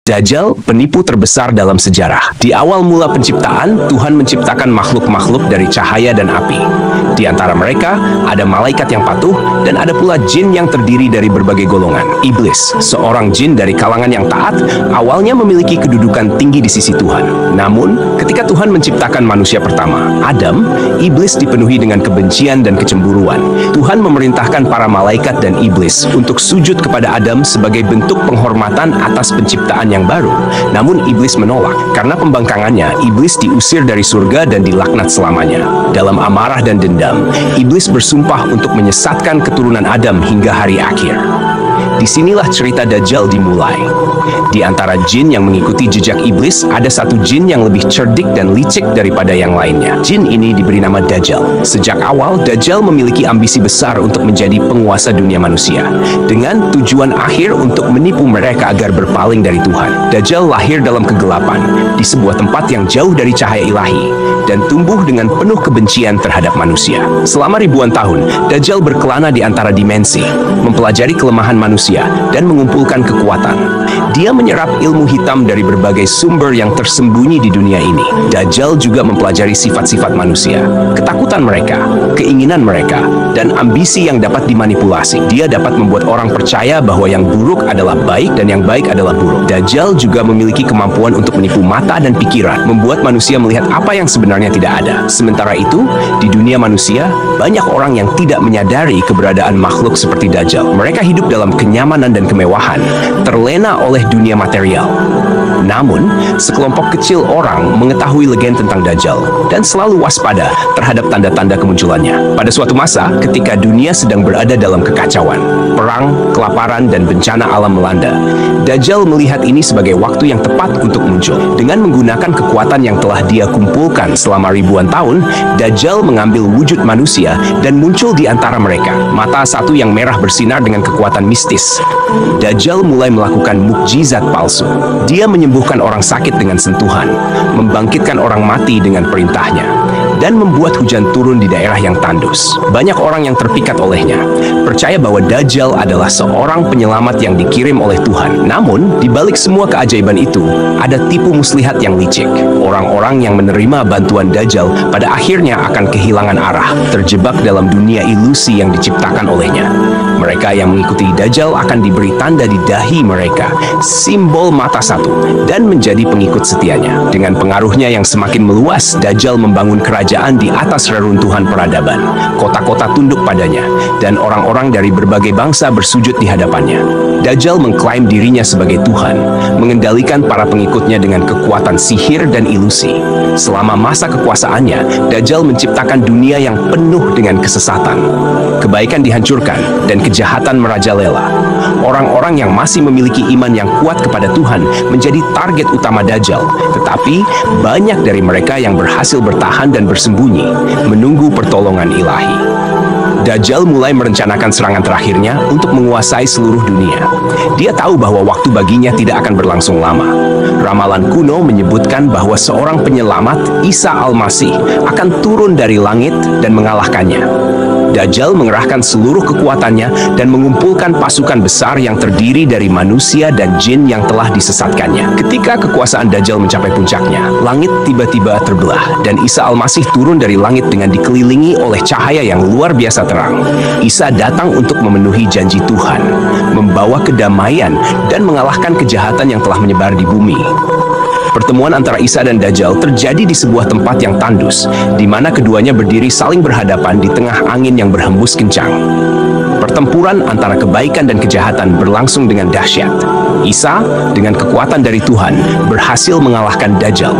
Dajjal, penipu terbesar dalam sejarah. Di awal mula penciptaan, Tuhan menciptakan makhluk-makhluk dari cahaya dan api. Di antara mereka, ada malaikat yang patuh, dan ada pula jin yang terdiri dari berbagai golongan. Iblis, seorang jin dari kalangan yang taat, awalnya memiliki kedudukan tinggi di sisi Tuhan. Namun, ketika Tuhan menciptakan manusia pertama, Adam, iblis dipenuhi dengan kebencian dan kecemburuan. Tuhan memerintahkan para malaikat dan iblis untuk sujud kepada Adam sebagai bentuk penghormatan atas penciptaan yang baru. Namun iblis menolak. Karena pembangkangannya, iblis diusir dari surga dan dilaknat selamanya. Dalam amarah dan dendam, iblis bersumpah untuk menyesatkan keturunan Adam hingga hari akhir. Disinilah cerita Dajjal dimulai. Di antara jin yang mengikuti jejak iblis, ada satu jin yang lebih cerdik dan licik daripada yang lainnya. Jin ini diberi nama Dajjal. Sejak awal, Dajjal memiliki ambisi besar untuk menjadi penguasa dunia manusia, dengan tujuan akhir untuk menipu mereka agar berpaling dari Tuhan. Dajjal lahir dalam kegelapan, di sebuah tempat yang jauh dari cahaya ilahi, dan tumbuh dengan penuh kebencian terhadap manusia. Selama ribuan tahun, Dajjal berkelana di antara dimensi, mempelajari kelemahan manusia, dan mengumpulkan kekuatan. Dia menyerap ilmu hitam dari berbagai sumber yang tersembunyi di dunia ini. Dajjal juga mempelajari sifat-sifat manusia, ketakutan mereka, keinginan mereka, dan ambisi yang dapat dimanipulasi. Dia dapat membuat orang percaya bahwa yang buruk adalah baik dan yang baik adalah buruk. Dajjal juga memiliki kemampuan untuk menipu mata dan pikiran, membuat manusia melihat apa yang sebenarnya tidak ada. Sementara itu, di dunia manusia, banyak orang yang tidak menyadari keberadaan makhluk seperti Dajjal. Mereka hidup dalam kenyamanan dan kemewahan, terlena oleh dunia material. Namun, sekelompok kecil orang mengetahui legenda tentang Dajjal dan selalu waspada terhadap tanda-tanda kemunculannya. Pada suatu masa, ketika dunia sedang berada dalam kekacauan, perang, kelaparan, dan bencana alam melanda, Dajjal melihat ini sebagai waktu yang tepat untuk muncul. Dengan menggunakan kekuatan yang telah dia kumpulkan selama ribuan tahun, Dajjal mengambil wujud manusia dan muncul di antara mereka. Mata satu yang merah bersinar dengan kekuatan mistis. Dajjal mulai melakukan mukjizat palsu. Dia menyembuhkan orang sakit dengan sentuhan, membangkitkan orang mati dengan perintahnya, dan membuat hujan turun di daerah yang tandus. Banyak orang yang terpikat olehnya, percaya bahwa Dajjal adalah seorang penyelamat yang dikirim oleh Tuhan. Namun, di balik semua keajaiban itu, ada tipu muslihat yang licik. Orang-orang yang menerima bantuan Dajjal pada akhirnya akan kehilangan arah, terjebak dalam dunia ilusi yang diciptakan olehnya. Mereka yang mengikuti Dajjal akan diberi tanda di dahi mereka, simbol mata satu, dan menjadi pengikut setianya. Dengan pengaruhnya yang semakin meluas, Dajjal membangun kerajaan di atas reruntuhan peradaban. Kota-kota tunduk padanya, dan orang-orang dari berbagai bangsa bersujud di hadapannya. Dajjal mengklaim dirinya sebagai Tuhan, mengendalikan para pengikutnya dengan kekuatan sihir dan ilusi. Selama masa kekuasaannya, Dajjal menciptakan dunia yang penuh dengan kesesatan. Kebaikan dihancurkan, dan kejahatan merajalela. Orang-orang yang masih memiliki iman yang kuat kepada Tuhan menjadi target utama Dajjal, tetapi banyak dari mereka yang berhasil bertahan dan bersembunyi, menunggu pertolongan ilahi. Dajjal mulai merencanakan serangan terakhirnya untuk menguasai seluruh dunia. Dia tahu bahwa waktu baginya tidak akan berlangsung lama. Ramalan kuno menyebutkan bahwa seorang penyelamat, Isa Al-Masih, akan turun dari langit dan mengalahkannya. Dajjal mengerahkan seluruh kekuatannya dan mengumpulkan pasukan besar yang terdiri dari manusia dan jin yang telah disesatkannya. Ketika kekuasaan Dajjal mencapai puncaknya, langit tiba-tiba terbelah dan Isa Al-Masih turun dari langit dengan dikelilingi oleh cahaya yang luar biasa terang. Isa datang untuk memenuhi janji Tuhan, membawa kedamaian dan mengalahkan kejahatan yang telah menyebar di bumi. Pertemuan antara Isa dan Dajjal terjadi di sebuah tempat yang tandus, di mana keduanya berdiri saling berhadapan di tengah angin yang berhembus kencang. Pertempuran antara kebaikan dan kejahatan berlangsung dengan dahsyat. Isa, dengan kekuatan dari Tuhan, berhasil mengalahkan Dajjal.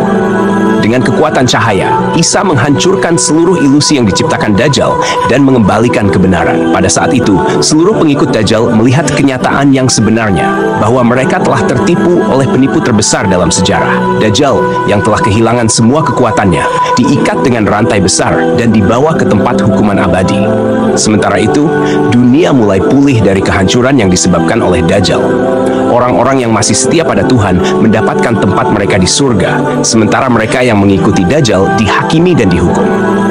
Dengan kekuatan cahaya, Isa menghancurkan seluruh ilusi yang diciptakan Dajjal dan mengembalikan kebenaran. Pada saat itu, seluruh pengikut Dajjal melihat kenyataan yang sebenarnya, bahwa mereka telah tertipu oleh penipu terbesar dalam sejarah. Dajjal, yang telah kehilangan semua kekuatannya, diikat dengan rantai besar dan dibawa ke tempat hukuman abadi. Sementara itu, dunia mulai pulih dari kehancuran yang disebabkan oleh Dajjal. Orang-orang yang masih setia pada Tuhan mendapatkan tempat mereka di surga, sementara mereka yang mengikuti Dajjal dihakimi dan dihukum.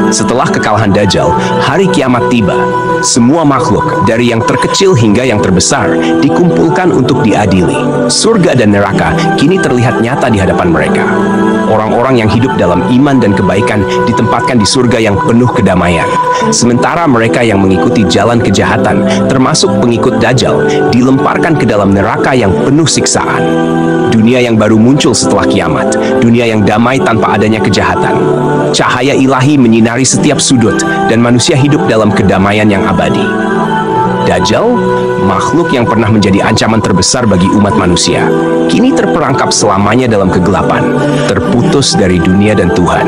Setelah kekalahan Dajjal, hari kiamat tiba. Semua makhluk, dari yang terkecil hingga yang terbesar, dikumpulkan untuk diadili. Surga dan neraka kini terlihat nyata di hadapan mereka. Orang-orang yang hidup dalam iman dan kebaikan ditempatkan di surga yang penuh kedamaian. Sementara mereka yang mengikuti jalan kejahatan, termasuk pengikut Dajjal, dilemparkan ke dalam neraka yang penuh siksaan. Dunia yang baru muncul setelah kiamat, dunia yang damai tanpa adanya kejahatan. Cahaya ilahi menyinari setiap sudut, dan manusia hidup dalam kedamaian yang abadi. Dajjal, makhluk yang pernah menjadi ancaman terbesar bagi umat manusia, kini terperangkap selamanya dalam kegelapan, terputus dari dunia dan Tuhan.